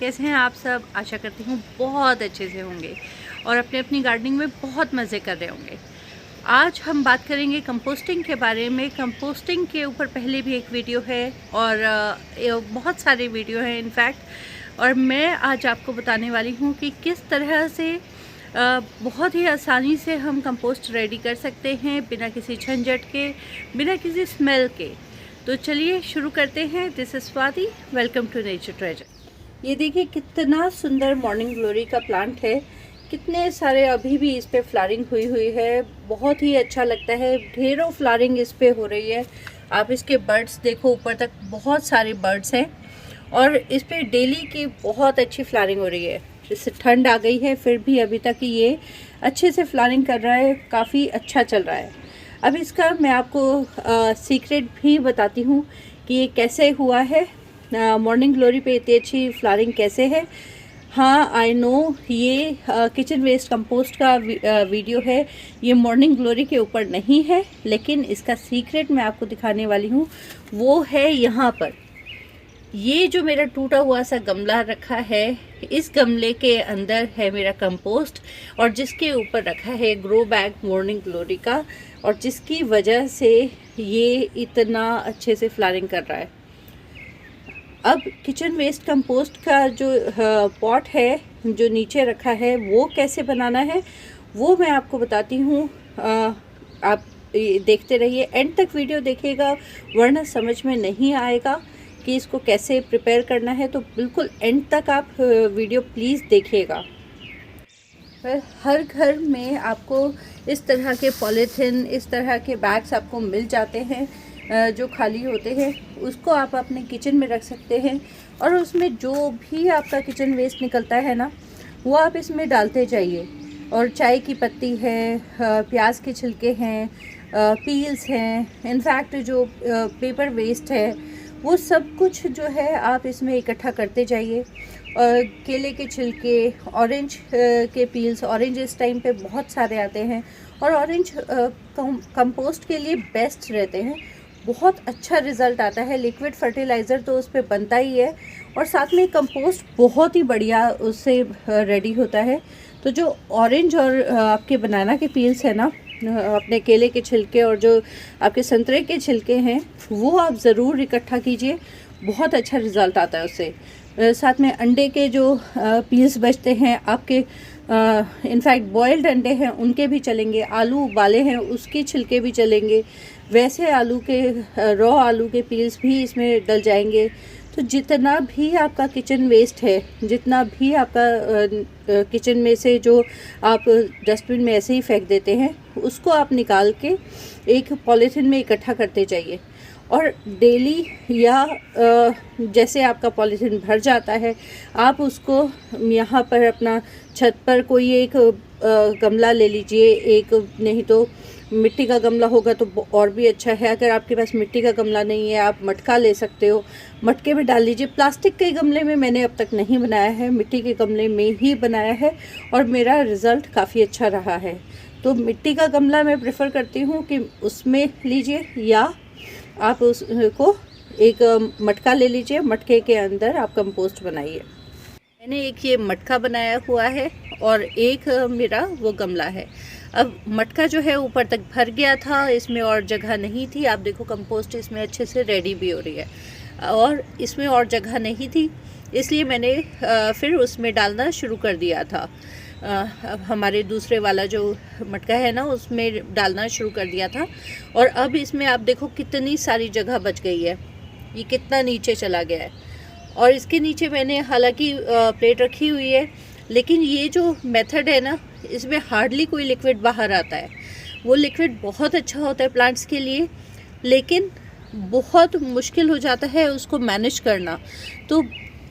कैसे हैं आप सब। आशा करती हूँ बहुत अच्छे से होंगे और अपने अपनी गार्डनिंग में बहुत मज़े कर रहे होंगे। आज हम बात करेंगे कंपोस्टिंग के बारे में। कंपोस्टिंग के ऊपर पहले भी एक वीडियो है और बहुत सारे वीडियो हैं इनफैक्ट, और मैं आज आपको बताने वाली हूँ कि किस तरह से बहुत ही आसानी से हम कंपोस्ट रेडी कर सकते हैं बिना किसी झंझट के, बिना किसी स्मेल के। तो चलिए शुरू करते हैं। This is Swati, welcome to nature treasure. ये देखिए कितना सुंदर मॉर्निंग ग्लोरी का प्लांट है, कितने सारे अभी भी इस पे फ्लावरिंग हुई है। बहुत ही अच्छा लगता है, ढेरों फ्लावरिंग इस पे हो रही है। आप इसके बर्ड्स देखो, ऊपर तक बहुत सारे बर्ड्स हैं और इस पे डेली की बहुत अच्छी फ्लावरिंग हो रही है। जैसे ठंड आ गई है फिर भी अभी तक ये अच्छे से फ्लावरिंग कर रहा है, काफ़ी अच्छा चल रहा है। अब इसका मैं आपको सीक्रेट भी बताती हूँ कि ये कैसे हुआ है, मॉर्निंग ग्लोरी पे इतनी अच्छी फ्लावरिंग कैसे है। हाँ, आई नो ये किचन वेस्ट कंपोस्ट का वीडियो है, ये मॉर्निंग ग्लोरी के ऊपर नहीं है, लेकिन इसका सीक्रेट मैं आपको दिखाने वाली हूँ। वो है यहाँ पर, ये जो मेरा टूटा हुआ सा गमला रखा है, इस गमले के अंदर है मेरा कंपोस्ट और जिसके ऊपर रखा है ग्रो बैग मॉर्निंग ग्लोरी का, और जिसकी वजह से ये इतना अच्छे से फ्लावरिंग कर रहा है। अब किचन वेस्ट कंपोस्ट का जो पॉट है जो नीचे रखा है, वो कैसे बनाना है वो मैं आपको बताती हूँ। आप देखते रहिए, एंड तक वीडियो देखिएगा, वरना समझ में नहीं आएगा कि इसको कैसे प्रिपेयर करना है। तो बिल्कुल एंड तक आप वीडियो प्लीज़ देखिएगा। हर घर में आपको इस तरह के पॉलीथिन, इस तरह के बैग्स आपको मिल जाते हैं जो खाली होते हैं। उसको आप अपने किचन में रख सकते हैं और उसमें जो भी आपका किचन वेस्ट निकलता है ना, वो आप इसमें डालते जाइए। और चाय की पत्ती है, प्याज के छिलके हैं, पील्स हैं, इनफैक्ट जो पेपर वेस्ट है, वो सब कुछ जो है आप इसमें इकट्ठा करते जाइए। केले के छिलके, ऑरेंज के पील्स, ऑरेंज इस टाइम पे बहुत सारे आते हैं और ऑरेंज कंपोस्ट के लिए बेस्ट रहते हैं। बहुत अच्छा रिज़ल्ट आता है, लिक्विड फर्टिलाइज़र तो उस पर बनता ही है और साथ में कंपोस्ट बहुत ही बढ़िया उससे रेडी होता है। तो जो ऑरेंज और आपके बनाना के पील्स है ना, अपने केले के छिलके और जो आपके संतरे के छिलके हैं, वो आप ज़रूर इकट्ठा कीजिए, बहुत अच्छा रिज़ल्ट आता है उससे। साथ में अंडे के जो पील्स बचते हैं आपके, इनफैक्ट बॉयल्ड अंडे हैं उनके भी चलेंगे, आलू उबाले हैं उसके छिलके भी चलेंगे, वैसे आलू के रॉ आलू के पील्स भी इसमें डल जाएंगे। तो जितना भी आपका किचन वेस्ट है, जितना भी आपका किचन में से जो आप डस्टबिन में ऐसे ही फेंक देते हैं, उसको आप निकाल के एक पॉलीथिन में इकट्ठा करते जाइए। और डेली या जैसे आपका पॉलीथिन भर जाता है, आप उसको यहाँ पर अपना छत पर कोई एक गमला ले लीजिए, एक नहीं तो मिट्टी का गमला होगा तो और भी अच्छा है। अगर आपके पास मिट्टी का गमला नहीं है, आप मटका ले सकते हो, मटके में डाल लीजिए। प्लास्टिक के गमले में मैंने अब तक नहीं बनाया है, मिट्टी के गमले में ही बनाया है और मेरा रिज़ल्ट काफ़ी अच्छा रहा है। तो मिट्टी का गमला मैं प्रेफर करती हूँ कि उसमें लीजिए, या आप उसको एक मटका ले लीजिए, मटके के अंदर आप कंपोस्ट बनाइए। मैंने एक ये मटका बनाया हुआ है और एक मेरा वो गमला है। अब मटका जो है ऊपर तक भर गया था, इसमें और जगह नहीं थी। आप देखो कंपोस्ट इसमें अच्छे से रेडी भी हो रही है और इसमें और जगह नहीं थी, इसलिए मैंने फिर उसमें डालना शुरू कर दिया था। अब हमारे दूसरे वाला जो मटका है ना, उसमें डालना शुरू कर दिया था और अब इसमें आप देखो कितनी सारी जगह बच गई है, ये कितना नीचे चला गया है। और इसके नीचे मैंने हालांकि प्लेट रखी हुई है, लेकिन ये जो मेथड है ना, इसमें हार्डली कोई लिक्विड बाहर आता है। वो लिक्विड बहुत अच्छा होता है प्लांट्स के लिए, लेकिन बहुत मुश्किल हो जाता है उसको मैनेज करना। तो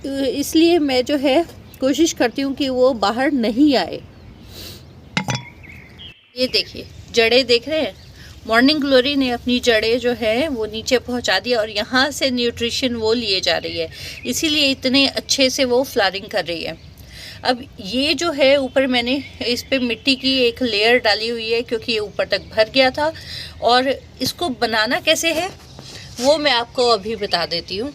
इसलिए मैं जो है कोशिश करती हूँ कि वो बाहर नहीं आए। ये देखिए जड़ें देख रहे हैं, मॉर्निंग ग्लोरी ने अपनी जड़ें जो है वो नीचे पहुंचा दिया और यहाँ से न्यूट्रिशन वो लिए जा रही है, इसीलिए इतने अच्छे से वो फ्लावरिंग कर रही है। अब ये जो है ऊपर मैंने इस पे मिट्टी की एक लेयर डाली हुई है, क्योंकि ये ऊपर तक भर गया था। और इसको बनाना कैसे है वो मैं आपको अभी बता देती हूँ।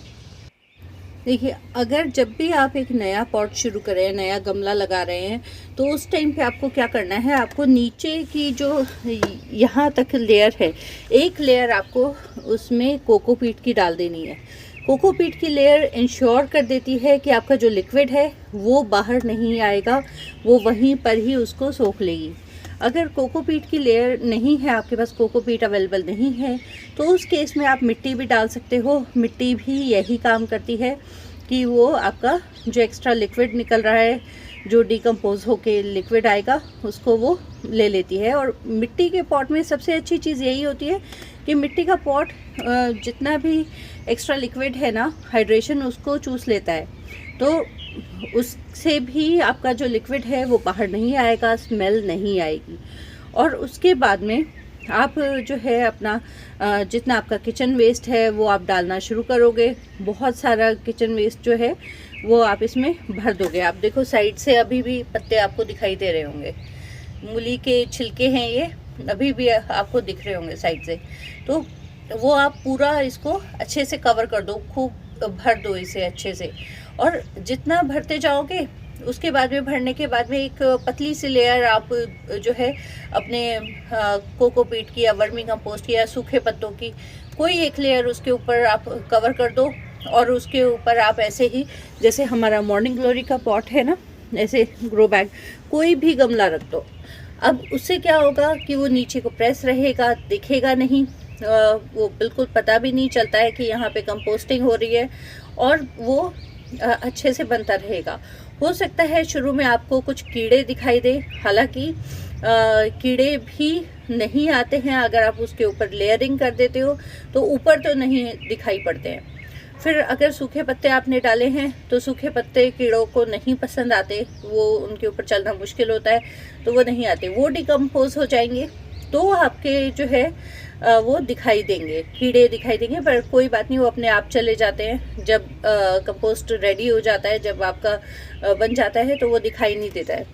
देखिए, अगर जब भी आप एक नया पॉट शुरू करें, नया गमला लगा रहे हैं, तो उस टाइम पे आपको क्या करना है, आपको नीचे की जो यहाँ तक लेयर है, एक लेयर आपको उसमें कोकोपीट की डाल देनी है। कोकोपीट की लेयर इंश्योर कर देती है कि आपका जो लिक्विड है वो बाहर नहीं आएगा, वो वहीं पर ही उसको सोख लेगी। अगर कोकोपीट की लेयर नहीं है, आपके पास कोकोपीट अवेलेबल नहीं है, तो उस केस में आप मिट्टी भी डाल सकते हो। मिट्टी भी यही काम करती है कि वो आपका जो एक्स्ट्रा लिक्विड निकल रहा है, जो डिकम्पोज होके लिक्विड आएगा, उसको वो ले लेती है। और मिट्टी के पॉट में सबसे अच्छी चीज़ यही होती है कि मिट्टी का पॉट जितना भी एक्स्ट्रा लिक्विड है ना, हाइड्रेशन उसको चूस लेता है, तो उससे भी आपका जो लिक्विड है वो बाहर नहीं आएगा, स्मेल नहीं आएगी। और उसके बाद में आप जो है अपना जितना आपका किचन वेस्ट है वो आप डालना शुरू करोगे। बहुत सारा किचन वेस्ट जो है वो आप इसमें भर दोगे। आप देखो साइड से अभी भी पत्ते आपको दिखाई दे रहे होंगे, मूली के छिलके हैं ये, अभी भी आपको दिख रहे होंगे साइड से। तो वो आप पूरा इसको अच्छे से कवर कर दो, खूब भर दो इसे अच्छे से। और जितना भरते जाओगे उसके बाद में, भरने के बाद में एक पतली सी लेयर आप जो है अपने कोकोपीट की या वर्मी कंपोस्ट की या सूखे पत्तों की कोई एक लेयर उसके ऊपर आप कवर कर दो। और उसके ऊपर आप ऐसे ही, जैसे हमारा मॉर्निंग ग्लोरी का पॉट है ना, ऐसे ग्रो बैग कोई भी गमला रख दो। अब उससे क्या होगा कि वो नीचे को प्रेस रहेगा, दिखेगा नहीं, वो बिल्कुल पता भी नहीं चलता है कि यहाँ पे कंपोस्टिंग हो रही है, और वो अच्छे से बनता रहेगा। हो सकता है शुरू में आपको कुछ कीड़े दिखाई दे, हालांकि कीड़े भी नहीं आते हैं अगर आप उसके ऊपर लेयरिंग कर देते हो, तो ऊपर तो नहीं दिखाई पड़ते हैं। फिर अगर सूखे पत्ते आपने डाले हैं तो सूखे पत्ते कीड़ों को नहीं पसंद आते, वो उनके ऊपर चलना मुश्किल होता है, तो वो नहीं आते, वो डिकम्पोज हो जाएंगे, तो आपके जो है वो दिखाई देंगे, कीड़े दिखाई देंगे। पर कोई बात नहीं, वो अपने आप चले जाते हैं। जब कंपोस्ट रेडी हो जाता है, जब आपका बन जाता है, तो वो दिखाई नहीं देता है।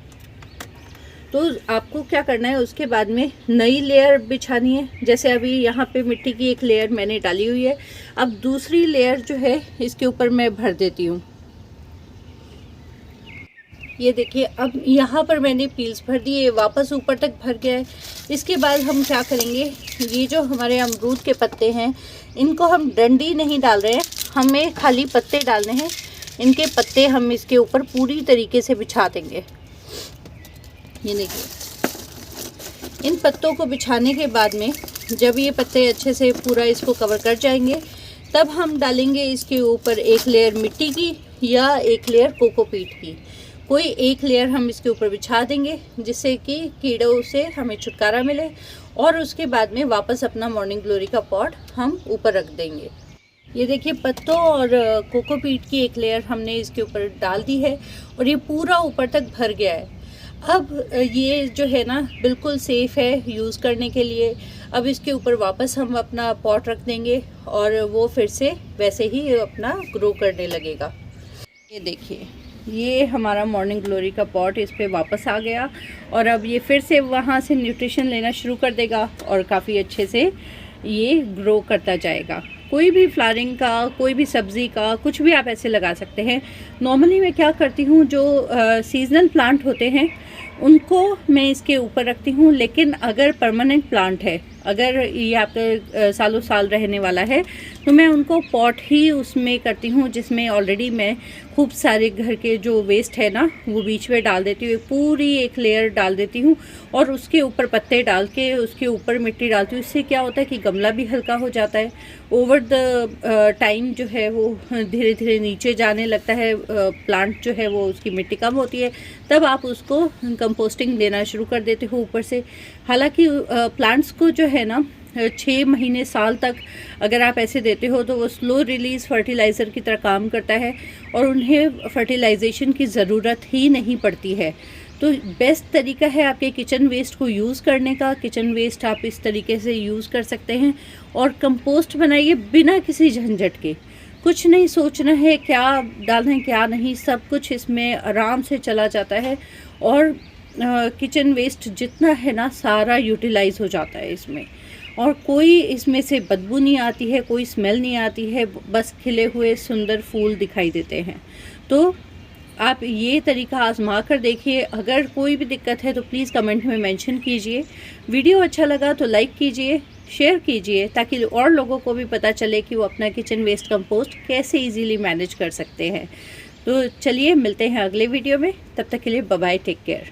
तो आपको क्या करना है, उसके बाद में नई लेयर बिछानी है। जैसे अभी यहाँ पे मिट्टी की एक लेयर मैंने डाली हुई है, अब दूसरी लेयर जो है इसके ऊपर मैं भर देती हूँ। ये देखिए, अब यहाँ पर मैंने पील्स भर दिए, वापस ऊपर तक भर गया है। इसके बाद हम क्या करेंगे, ये जो हमारे अमरूद के पत्ते हैं, इनको हम डंडी नहीं डाल रहे हैं, हमें खाली पत्ते डालने हैं। इनके पत्ते हम इसके ऊपर पूरी तरीके से बिछा देंगे। ये देखिए, इन पत्तों को बिछाने के बाद में जब ये पत्ते अच्छे से पूरा इसको कवर कर जाएंगे, तब हम डालेंगे इसके ऊपर एक लेयर मिट्टी की या एक लेयर कोकोपीट की। कोई एक लेयर हम इसके ऊपर बिछा देंगे, जिससे कि कीड़ों से हमें छुटकारा मिले। और उसके बाद में वापस अपना मॉर्निंग ग्लोरी का पॉट हम ऊपर रख देंगे। ये देखिए, पत्तों और कोकोपीट की एक लेयर हमने इसके ऊपर डाल दी है और ये पूरा ऊपर तक भर गया है। अब ये जो है ना, बिल्कुल सेफ़ है यूज़ करने के लिए। अब इसके ऊपर वापस हम अपना पॉट रख देंगे और वो फिर से वैसे ही अपना ग्रो करने लगेगा। ये देखिए, ये हमारा मॉर्निंग ग्लोरी का पॉट इस पे वापस आ गया और अब ये फिर से वहाँ से न्यूट्रिशन लेना शुरू कर देगा और काफ़ी अच्छे से ये ग्रो करता जाएगा। कोई भी फ्लावरिंग का, कोई भी सब्ज़ी का, कुछ भी आप ऐसे लगा सकते हैं। नॉर्मली मैं क्या करती हूँ, जो सीजनल प्लांट होते हैं उनको मैं इसके ऊपर रखती हूँ, लेकिन अगर परमानेंट प्लांट है, अगर ये आपका सालों साल रहने वाला है, तो मैं उनको पॉट ही उसमें करती हूँ, जिसमें ऑलरेडी मैं खूब सारे घर के जो वेस्ट है ना वो बीच में डाल देती हूँ। पूरी एक लेयर डाल देती हूँ और उसके ऊपर पत्ते डाल के उसके ऊपर मिट्टी डालती हूँ। इससे क्या होता है कि गमला भी हल्का हो जाता है। ओवर द टाइम जो है वो धीरे धीरे नीचे जाने लगता है, प्लांट जो है वो उसकी मिट्टी कम होती है, तब आप उसको कंपोस्टिंग देना शुरू कर देते हो ऊपर से। हालांकि प्लांट्स को जो है ना 6 महीने साल तक अगर आप ऐसे देते हो तो वो स्लो रिलीज़ फर्टिलाइज़र की तरह काम करता है और उन्हें फर्टिलाइजेशन की ज़रूरत ही नहीं पड़ती है। तो बेस्ट तरीका है आपके किचन वेस्ट को यूज़ करने का। किचन वेस्ट आप इस तरीके से यूज़ कर सकते हैं और कंपोस्ट बनाइए बिना किसी झंझट के। कुछ नहीं सोचना है क्या डालना है क्या नहीं, सब कुछ इसमें आराम से चला जाता है और किचन वेस्ट जितना है ना सारा यूटिलाइज़ हो जाता है इसमें। और कोई इसमें से बदबू नहीं आती है, कोई स्मेल नहीं आती है, बस खिले हुए सुंदर फूल दिखाई देते हैं। तो आप ये तरीका आजमा कर देखिए। अगर कोई भी दिक्कत है तो प्लीज़ कमेंट में मेंशन कीजिए। वीडियो अच्छा लगा तो लाइक कीजिए, शेयर कीजिए, ताकि और लोगों को भी पता चले कि वो अपना किचन वेस्ट कंपोस्ट कैसे इजीली मैनेज कर सकते हैं। तो चलिए मिलते हैं अगले वीडियो में, तब तक के लिए बाय बाय, टेक केयर।